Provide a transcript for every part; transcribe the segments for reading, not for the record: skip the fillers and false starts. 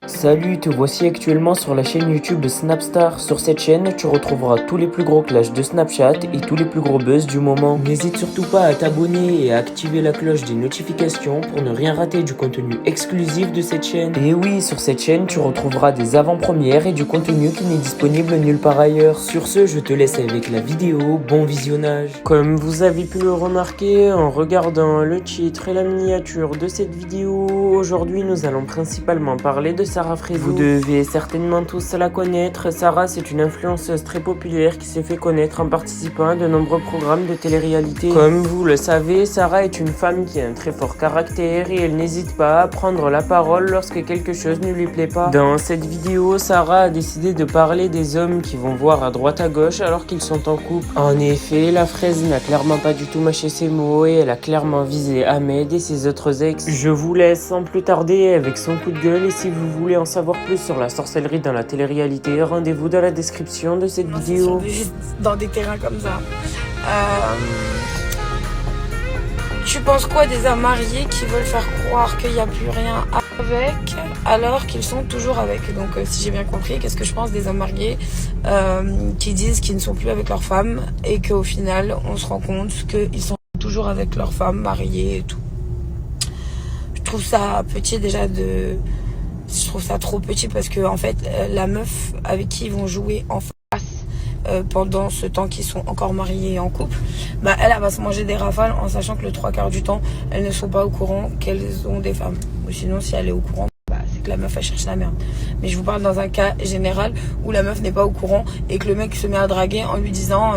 Salut, te voici actuellement sur la chaîne YouTube de Snapstar. Sur cette chaîne, tu retrouveras tous les plus gros clashs de Snapchat et tous les plus gros buzz du moment. N'hésite surtout pas à t'abonner et à activer la cloche des notifications pour ne rien rater du contenu exclusif de cette chaîne. Et oui, sur cette chaîne, tu retrouveras des avant-premières et du contenu qui n'est disponible nulle part ailleurs. Sur ce, je te laisse avec la vidéo, bon visionnage. Comme vous avez pu le remarquer en regardant le titre et la miniature de cette vidéo, aujourd'hui nous allons principalement parler de Sarah Frézo. Vous devez certainement tous la connaître. Sarah, c'est une influenceuse très populaire qui s'est fait connaître en participant à de nombreux programmes de télé-réalité. Comme vous le savez, Sarah est une femme qui a un très fort caractère et elle n'hésite pas à prendre la parole lorsque quelque chose ne lui plaît pas. Dans cette vidéo, Sarah a décidé de parler des hommes qui vont voir à droite à gauche alors qu'ils sont en couple. En effet, la fraise n'a clairement pas du tout mâché ses mots et elle a clairement visé Ahmed et ses autres ex. Je vous laisse sans plus tarder avec son coup de gueule et si vous voulez en savoir plus sur la sorcellerie dans la télé-réalité, rendez-vous dans la description de cette vidéo. Dans des terrains comme ça. Tu penses quoi des hommes mariés qui veulent faire croire qu'il n'y a plus rien avec alors qu'ils sont toujours avec? Donc si j'ai bien compris, qu'est-ce que je pense des hommes mariés qui disent qu'ils ne sont plus avec leur femme et qu'au final on se rend compte qu'ils sont toujours avec leur femme mariée et tout. Je trouve ça petit déjà je trouve ça trop petit parce que en fait la meuf avec qui ils vont jouer en face pendant ce temps qu'ils sont encore mariés et en couple, bah elle va se manger des rafales en sachant que le 3/4 du temps elles ne sont pas au courant qu'elles ont des femmes. Ou sinon si elle est au courant, bah c'est que la meuf elle cherche la merde. Mais je vous parle dans un cas général où la meuf n'est pas au courant et que le mec se met à draguer en lui disant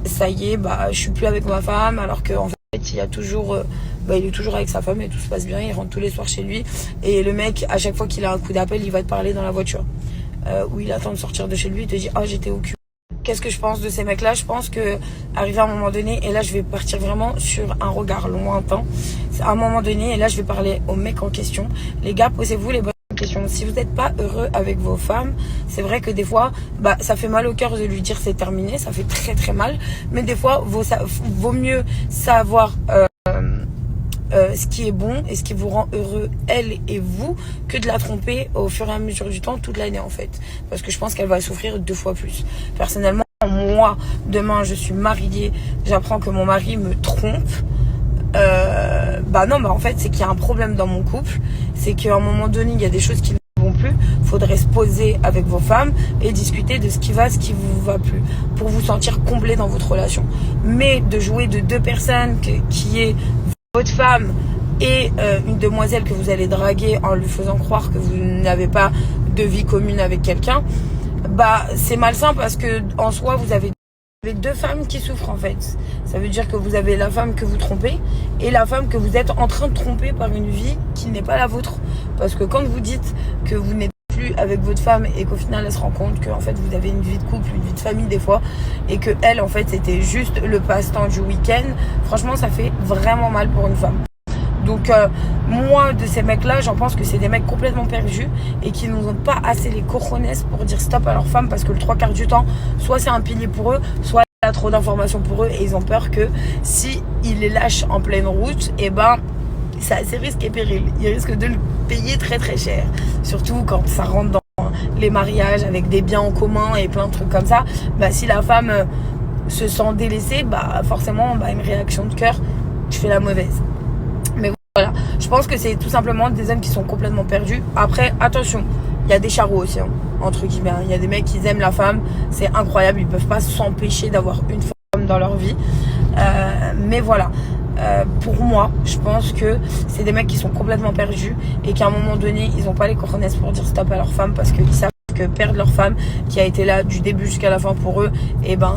ça y est, bah je suis plus avec ma femme, alors qu'en fait il y a toujours il est toujours avec sa femme et tout se passe bien, il rentre tous les soirs chez lui et le mec à chaque fois qu'il a un coup d'appel il va te parler dans la voiture où il attend de sortir de chez lui, il te dit ah j'étais au cul. Qu'est-ce que je pense de ces mecs là? Je pense que arrivé à un moment donné, et là je vais partir vraiment sur un regard lointain, à un moment donné, et là je vais parler aux mecs en question, les gars posez-vous les bonnes questions. Si vous n'êtes pas heureux avec vos femmes, c'est vrai que des fois ça fait mal au cœur de lui dire c'est terminé, ça fait très très mal, mais des fois vaut mieux savoir ce qui est bon et ce qui vous rend heureux, elle et vous, que de la tromper au fur et à mesure du temps toute l'année en fait. Parce que je pense qu'elle va souffrir 2 fois plus. Personnellement, moi, demain je suis mariée, j'apprends que mon mari me trompe. Non, en fait c'est qu'il y a un problème dans mon couple, c'est qu'à un moment donné il y a des choses qui ne vont plus, faudrait se poser avec vos femmes et discuter de ce qui va, ce qui vous va plus, pour vous sentir comblé dans votre relation. Mais de jouer de 2 personnes qui est votre femme et une demoiselle que vous allez draguer en lui faisant croire que vous n'avez pas de vie commune avec quelqu'un, c'est malsain parce que en soi vous avez 2 femmes qui souffrent en fait. Ça veut dire que vous avez la femme que vous trompez et la femme que vous êtes en train de tromper par une vie qui n'est pas la vôtre. Parce que quand vous dites que vous n'êtes plus avec votre femme et qu'au final elle se rend compte que en fait vous avez une vie de couple, une vie de famille des fois, et que elle en fait c'était juste le passe-temps du week-end, franchement ça fait vraiment mal pour une femme. Donc moi de ces mecs là, j'en pense que c'est des mecs complètement perdus et qui n'ont pas assez les cojones pour dire stop à leur femme, parce que le 3/4 du temps soit c'est un pilier pour eux, soit il y a trop d'informations pour eux et ils ont peur que si ils les lâchent en pleine route, c'est risque et péril. Ils risquent de le payer très très cher. Surtout quand ça rentre dans les mariages avec des biens en commun et plein de trucs comme ça. Si la femme se sent délaissée, forcément une réaction de cœur, tu fais la mauvaise. Mais voilà, je pense que c'est tout simplement des hommes qui sont complètement perdus. Après, attention, il y a des charros aussi, entre guillemets. Il y a des mecs qui aiment la femme, c'est incroyable, ils peuvent pas s'empêcher d'avoir une femme dans leur vie. Mais voilà. Pour moi, je pense que c'est des mecs qui sont complètement perdus et qu'à un moment donné, ils n'ont pas les cojones pour dire stop à leur femme, parce qu'ils savent que perdre leur femme qui a été là du début jusqu'à la fin pour eux,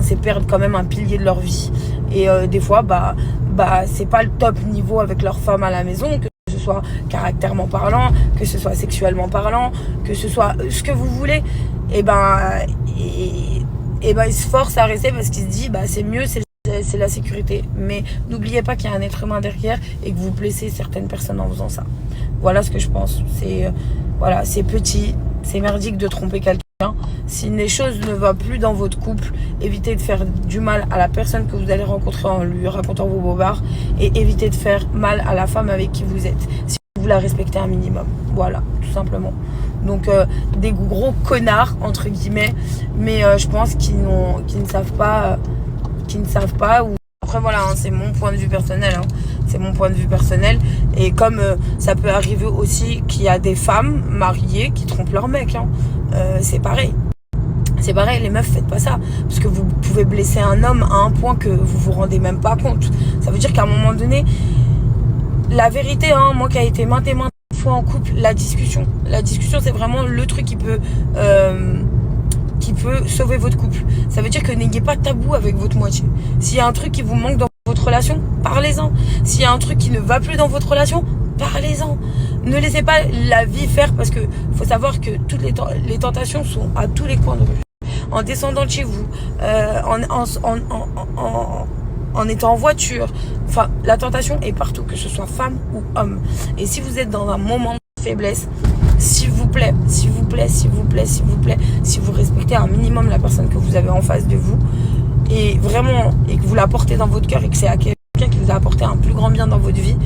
c'est perdre quand même un pilier de leur vie. Et des fois, c'est pas le top niveau avec leur femme à la maison, que ce soit caractèrement parlant, que ce soit sexuellement parlant, que ce soit ce que vous voulez. Ils se forcent à rester parce qu'ils se disent c'est mieux, c'est la sécurité. Mais n'oubliez pas qu'il y a un être humain derrière et que vous blessez certaines personnes en faisant ça. Voilà ce que je pense. C'est petit, c'est merdique de tromper quelqu'un. Si les choses ne vont plus dans votre couple, évitez de faire du mal à la personne que vous allez rencontrer en lui racontant vos bobards et évitez de faire mal à la femme avec qui vous êtes. Si vous la respectez un minimum. Voilà, tout simplement. Donc des gros connards entre guillemets, mais je pense qu'ils ne savent pas, ou après voilà, hein, c'est mon point de vue personnel, hein. C'est mon point de vue personnel. Et comme ça peut arriver aussi qu'il y a des femmes mariées qui trompent leur mec, hein. C'est pareil. C'est pareil, les meufs, faites pas ça. Parce que vous pouvez blesser un homme à un point que vous vous rendez même pas compte. Ça veut dire qu'à un moment donné, la vérité, hein, moi qui ai été maintes et maintes fois en couple, la discussion, c'est vraiment le truc qui peut sauver votre couple. Ça veut dire que n'ayez pas de tabou avec votre moitié. S'il y a un truc qui vous manque dans votre relation, parlez-en. S'il y a un truc qui ne va plus dans votre relation, parlez-en. Ne laissez pas la vie faire, parce que faut savoir que toutes les tentations sont à tous les coins de rue. En descendant de chez vous, en étant en voiture, enfin la tentation est partout, que ce soit femme ou homme. Et si vous êtes dans un moment de faiblesse, s'il vous plaît, si vous respectez un minimum la personne que vous avez en face de vous, et que vous la portez dans votre cœur, et que c'est à quelqu'un qui vous a apporté un plus grand bien dans votre vie,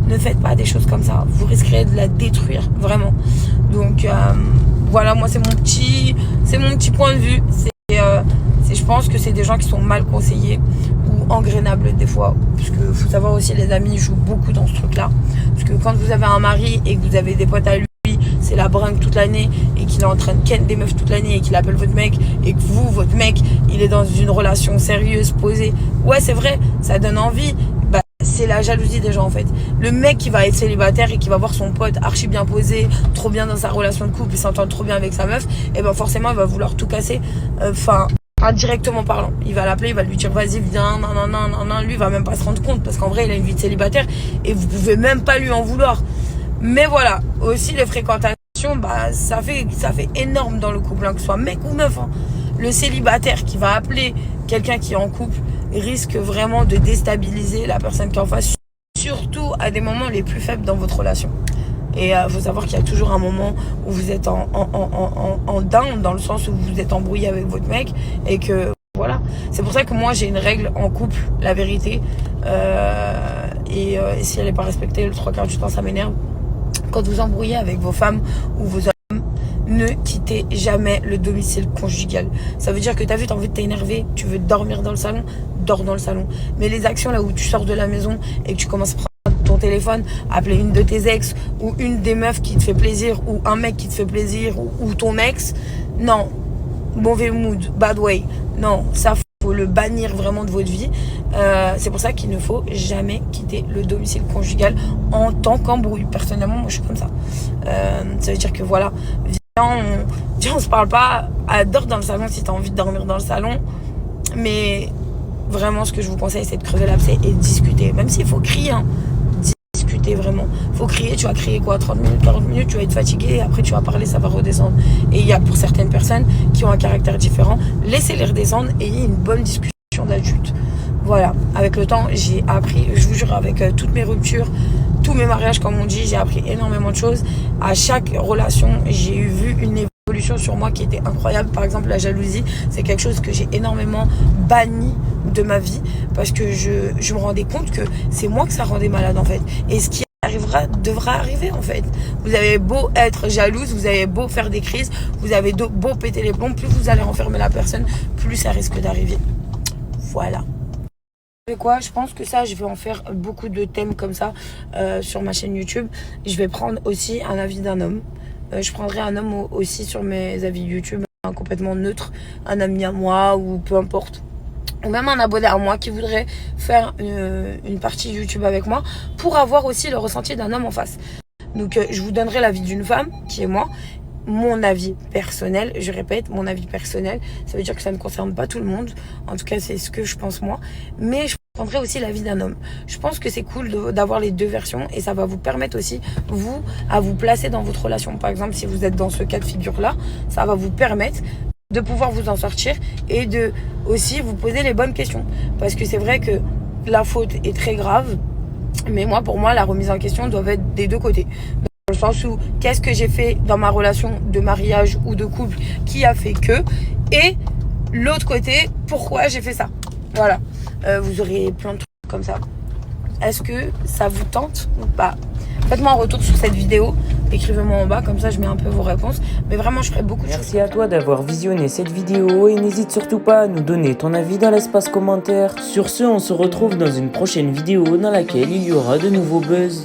ne faites pas des choses comme ça. Vous risquerez de la détruire, vraiment. Donc voilà, moi c'est mon petit point de vue. Je pense que c'est des gens qui sont mal conseillés ou engrenables des fois. Parce que faut savoir aussi, les amis jouent beaucoup dans ce truc-là. Parce que quand vous avez un mari et que vous avez des potes à lui, c'est la bringue toute l'année, et qu'il est en train de ken des meufs toute l'année, et qu'il appelle votre mec, et que votre mec, il est dans une relation sérieuse, posée. Ouais, c'est vrai, ça donne envie. Bah, c'est la jalousie des gens, en fait. Le mec qui va être célibataire et qui va voir son pote archi bien posé, trop bien dans sa relation de couple, il s'entend trop bien avec sa meuf, et ben forcément il va vouloir tout casser. Indirectement parlant, il va l'appeler, il va lui dire vas-y viens, non, lui il va même pas se rendre compte, parce qu'en vrai il a une vie de célibataire et vous pouvez même pas lui en vouloir. Mais voilà, aussi les fréquentations, bah ça fait énorme dans le couple, hein, que ce soit mec ou meuf, hein. Le célibataire qui va appeler quelqu'un qui est en couple risque vraiment de déstabiliser la personne qui est en face, surtout à des moments les plus faibles dans votre relation. Et faut savoir qu'il y a toujours un moment où vous êtes en down, dans le sens où vous êtes embrouillé avec votre mec, et que voilà. C'est pour ça que moi j'ai une règle en couple, la vérité, et si elle n'est pas respectée, le 3/4 du temps ça m'énerve. Quand vous embrouillez avec vos femmes ou vos hommes, ne quittez jamais le domicile conjugal. Ça veut dire que t'as envie de t'énerver, tu veux dormir dans le salon, dors dans le salon. Mais les actions là où tu sors de la maison et que tu commences à prendre ton téléphone, appeler une de tes ex, ou une des meufs qui te fait plaisir, ou un mec qui te fait plaisir, ou ton ex, non, mauvais mood, bad way, non, ça faut le bannir vraiment de votre vie. C'est pour ça qu'il ne faut jamais quitter le domicile conjugal en tant qu'embrouille. Personnellement, moi je suis comme ça. Ça veut dire que voilà, viens, on se parle pas, dors dans le salon si t'as envie de dormir dans le salon, mais vraiment ce que je vous conseille, c'est de crever l'abcès et de discuter, même s'il faut crier, hein. Discuter vraiment, faut crier, tu vas crier quoi, 30 minutes, 40 minutes, tu vas être fatigué, et après tu vas parler, ça va redescendre. Et il y a pour certaines personnes qui ont un caractère différent, laissez-les redescendre et ayez une bonne discussion d'adulte. Voilà, avec le temps j'ai appris, je vous jure, avec toutes mes ruptures, tous mes mariages comme on dit, j'ai appris énormément de choses. À chaque relation j'ai vu une évolution sur moi qui était incroyable. Par exemple, la jalousie, c'est quelque chose que j'ai énormément banni de ma vie, parce que je me rendais compte que c'est moi que ça rendait malade en fait, et ce qui arrivera devra arriver en fait. Vous avez beau être jalouse, vous avez beau faire des crises, vous avez beau péter les plombs, plus vous allez enfermer la personne, plus ça risque d'arriver. Voilà. Et quoi, je pense que ça, je vais en faire beaucoup de thèmes comme ça sur ma chaîne YouTube. Je vais prendre aussi un avis d'un homme. Je prendrai un homme aussi sur mes avis YouTube, complètement neutre, un ami à moi ou peu importe, ou même un abonné à moi qui voudrait faire une partie YouTube avec moi, pour avoir aussi le ressenti d'un homme en face. Donc je vous donnerai l'avis d'une femme qui est moi, mon avis personnel, je répète, mon avis personnel, ça veut dire que ça ne concerne pas tout le monde, en tout cas c'est ce que je pense moi, mais je prendrai aussi l'avis d'un homme. Je pense que c'est cool d'avoir les deux versions, et ça va vous permettre aussi, vous, à vous placer dans votre relation. Par exemple, si vous êtes dans ce cas de figure-là, ça va vous permettre de pouvoir vous en sortir, et de aussi vous poser les bonnes questions. Parce que c'est vrai que la faute est très grave, mais pour moi, la remise en question doit être des deux côtés. Dans le sens où, qu'est-ce que j'ai fait dans ma relation de mariage ou de couple qui a fait que, et l'autre côté, pourquoi j'ai fait ça. Voilà. Vous aurez plein de trucs comme ça. Est-ce que ça vous tente ou pas? Faites-moi un retour sur cette vidéo. Écrivez-moi en bas, comme ça je mets un peu vos réponses. Mais vraiment, je ferai beaucoup de choses. Merci à toi d'avoir visionné cette vidéo et n'hésite surtout pas à nous donner ton avis dans l'espace commentaire. Sur ce, on se retrouve dans une prochaine vidéo dans laquelle il y aura de nouveaux buzz.